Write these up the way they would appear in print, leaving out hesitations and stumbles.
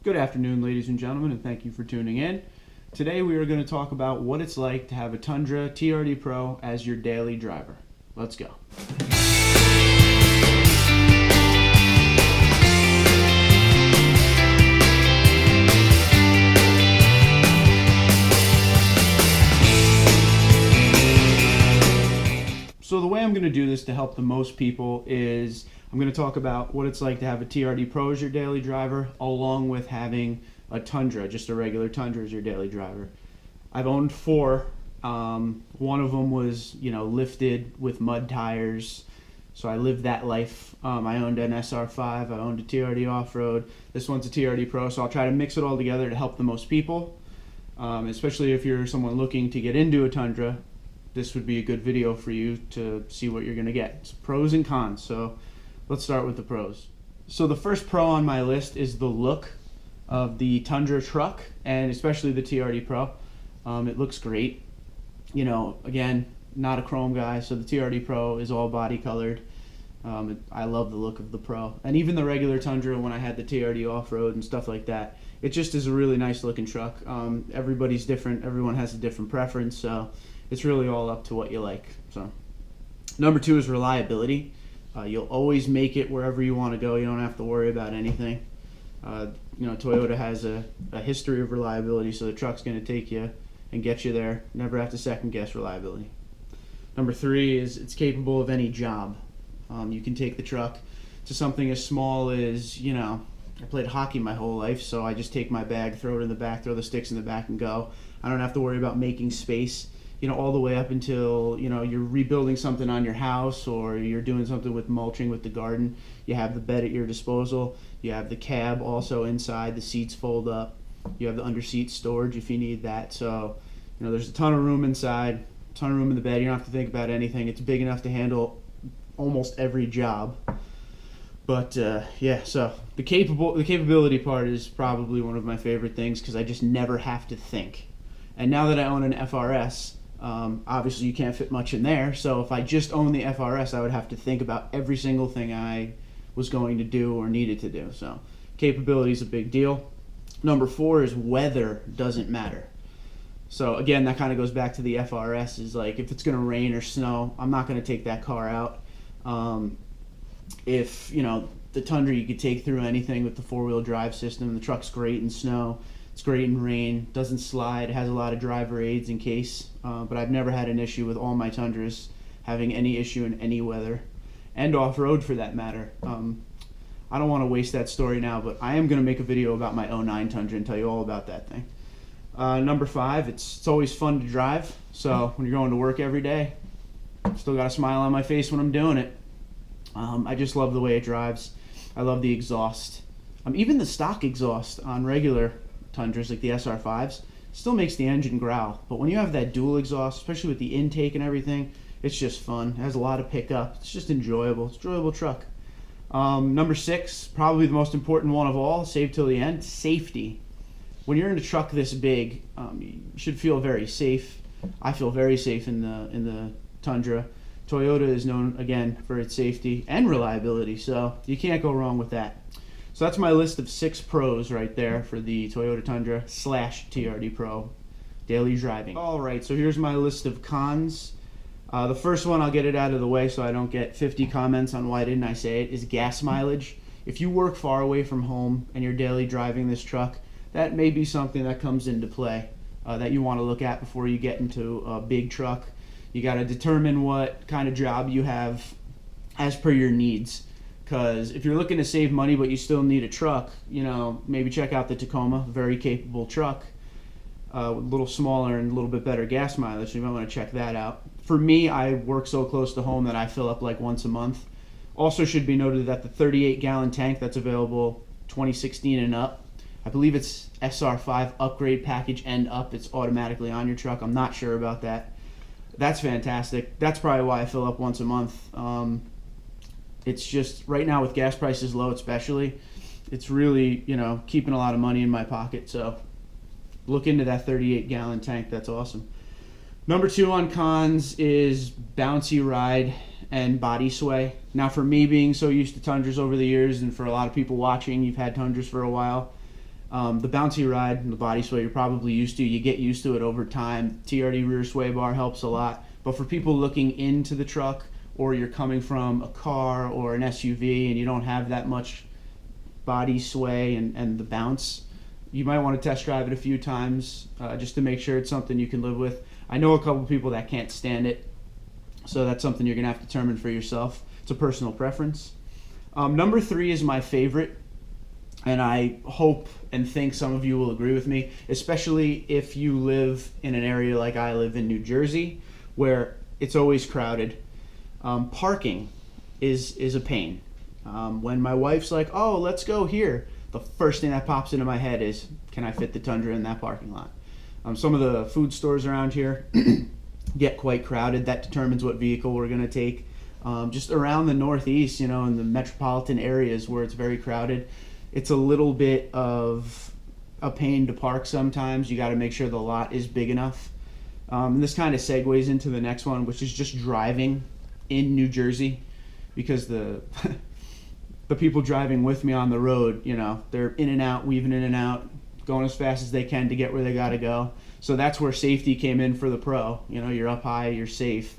Good afternoon, ladies and gentlemen, and thank you for tuning in. Today we are going to talk about what it's like to have a Tundra TRD Pro as your daily driver. Let's go. So the way I'm going to do this to help the most people is I'm going to talk about what it's like to have a TRD Pro as your daily driver, along with having a Tundra, just a regular Tundra as your daily driver. I've owned four. One of them was, lifted with mud tires, so I lived that life. I owned an SR5, I owned a TRD Off-Road. This one's a TRD Pro, so I'll try to mix it all together to help the most people, especially if you're someone looking to get into a Tundra. This would be a good video for you to see what you're going to get. It's pros and cons, so let's start with the pros. So the first pro on my list is the look of the Tundra truck, and especially the TRD Pro. It looks great. Again, not a chrome guy, so the TRD Pro is all body colored. I love the look of the Pro. And even the regular Tundra, when I had the TRD Off-Road and stuff like that, it just is a really nice looking truck. Everybody's different. Everyone has a different preference, so it's really all up to what you like. So, number two is reliability. You'll always make it wherever you want to go. You don't have to worry about anything. Toyota has a history of reliability, so the truck's going to take you and get you there. Never have to second guess reliability. Number three is it's capable of any job. You can take the truck to something as small as, I played hockey my whole life, so I just take my bag, throw it in the back, throw the sticks in the back and go. I don't have to worry about making space, all the way up until, you're rebuilding something on your house or you're doing something with mulching with the garden. You have the bed at your disposal. You have the cab also inside. The seats fold up. You have the under-seat storage if you need that. So, there's a ton of room inside, a ton of room in the bed. You don't have to think about anything. It's big enough to handle almost every job. But, so the capability part is probably one of my favorite things because I just never have to think. And now that I own an FRS, obviously you can't fit much in there, so if I just owned the FRS, I would have to think about every single thing I was going to do or needed to do. So capability is a big deal. Number four is weather doesn't matter. So again, that kind of goes back to the FRS, is like if it's going to rain or snow, I'm not going to take that car out. If the Tundra you could take through anything with the four-wheel drive system, the truck's great in snow. It's great in rain, doesn't slide, has a lot of driver aids in case, but I've never had an issue with all my Tundras having any issue in any weather, and off-road for that matter. I don't want to waste that story now, but I am going to make a video about my '09 Tundra and tell you all about that thing. Number five, it's always fun to drive, so when you're going to work every day, still got a smile on my face when I'm doing it. I just love the way it drives. I love the exhaust. Even the stock exhaust on regular Tundras like the SR5s still makes the engine growl, but when you have that dual exhaust, especially with the intake and everything, it's just fun. It has a lot of pickup. It's just enjoyable. It's an enjoyable truck. Number six, probably the most important one of all, save till the end, safety. When you're in a truck this big, you should feel very safe. I feel very safe in the Tundra. Toyota is known again for its safety and reliability, so you can't go wrong with that. So that's my list of 6 pros right there for the Toyota Tundra / TRD Pro daily driving. All right, so here's my list of cons. The first one, I'll get it out of the way so I don't get 50 comments on why didn't I say it, is gas mileage. If you work far away from home and you're daily driving this truck, that may be something that comes into play that you want to look at before you get into a big truck. You got to determine what kind of job you have as per your needs. Because if you're looking to save money but you still need a truck, maybe check out the Tacoma, very capable truck, a little smaller and a little bit better gas mileage, so you might want to check that out. For me, I work so close to home that I fill up like once a month. Also should be noted that the 38-gallon tank that's available 2016 and up, I believe it's SR5 upgrade package and up, it's automatically on your truck. I'm not sure about that. That's fantastic. That's probably why I fill up once a month. It's just, right now with gas prices low especially, it's really, keeping a lot of money in my pocket. So look into that 38-gallon tank. That's awesome. Number 2 on cons is bouncy ride and body sway. Now for me, being so used to Tundras over the years, and for a lot of people watching, you've had Tundras for a while, The bouncy ride and the body sway you're probably used to. You get used to it over time. TRD rear sway bar helps a lot. But for people looking into the truck, or you're coming from a car or an SUV and you don't have that much body sway and the bounce, you might want to test drive it a few times just to make sure it's something you can live with. I know a couple people that can't stand it, so that's something you're going to have to determine for yourself. It's a personal preference. Number 3 is my favorite, and I hope and think some of you will agree with me, especially if you live in an area like I live in New Jersey, where it's always crowded. Parking is a pain. When my wife's like, oh, let's go here, the first thing that pops into my head is, can I fit the Tundra in that parking lot? Some of the food stores around here get quite crowded. That determines what vehicle we're going to take. Just around the Northeast, in the metropolitan areas where it's very crowded, it's a little bit of a pain to park sometimes. You got to make sure the lot is big enough. And this kind of segues into the next one, which is just driving in New Jersey, because the people driving with me on the road, they're in and out, weaving in and out, going as fast as they can to get where they got to go. So that's where safety came in for the Pro. You're up high, you're safe,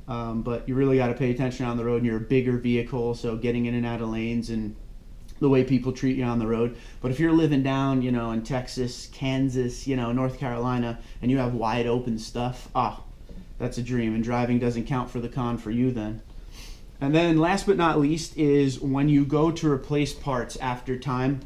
but you really got to pay attention on the road, and you're a bigger vehicle, so getting in and out of lanes and the way people treat you on the road. But if you're living down, in Texas, Kansas, North Carolina, and you have wide open stuff, that's a dream, and driving doesn't count for the con for you then. And then last but not least is when you go to replace parts after time,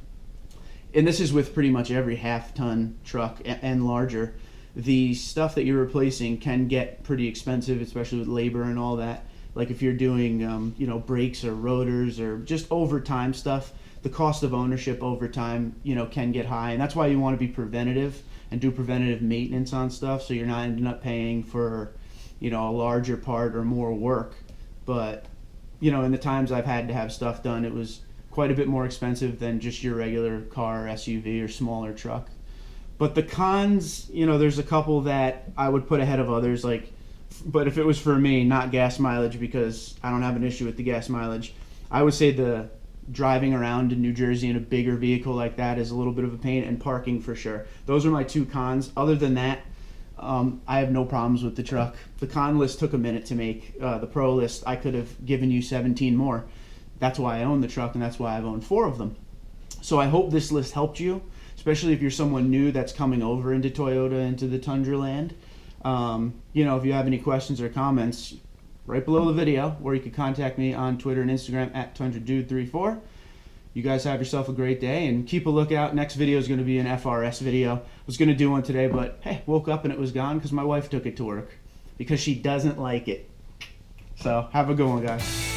and this is with pretty much every half-ton truck and larger, the stuff that you're replacing can get pretty expensive, especially with labor and all that. Like if you're doing, brakes or rotors or just overtime stuff, the cost of ownership over time, can get high. And that's why you want to be preventative and do preventative maintenance on stuff, so you're not ending up paying for, a larger part or more work. But, in the times I've had to have stuff done, it was quite a bit more expensive than just your regular car, SUV, or smaller truck. But the cons, there's a couple that I would put ahead of others, but if it was for me, not gas mileage, because I don't have an issue with the gas mileage. I would say the driving around in New Jersey in a bigger vehicle like that is a little bit of a pain, and parking for sure. Those are my 2 cons. Other than that, I have no problems with the truck. The con list took a minute to make. The Pro list, I could have given you 17 more. That's why I own the truck, and that's why I've owned 4 of them. So I hope this list helped you, especially if you're someone new that's coming over into Toyota, into the Tundra land. If you have any questions or comments, right below the video, or you can contact me on Twitter and Instagram at TundraDude34. You guys have yourself a great day, and keep a lookout. Next video is going to be an FRS video. I was going to do one today, but hey, woke up and it was gone because my wife took it to work because she doesn't like it. So have a good one, guys.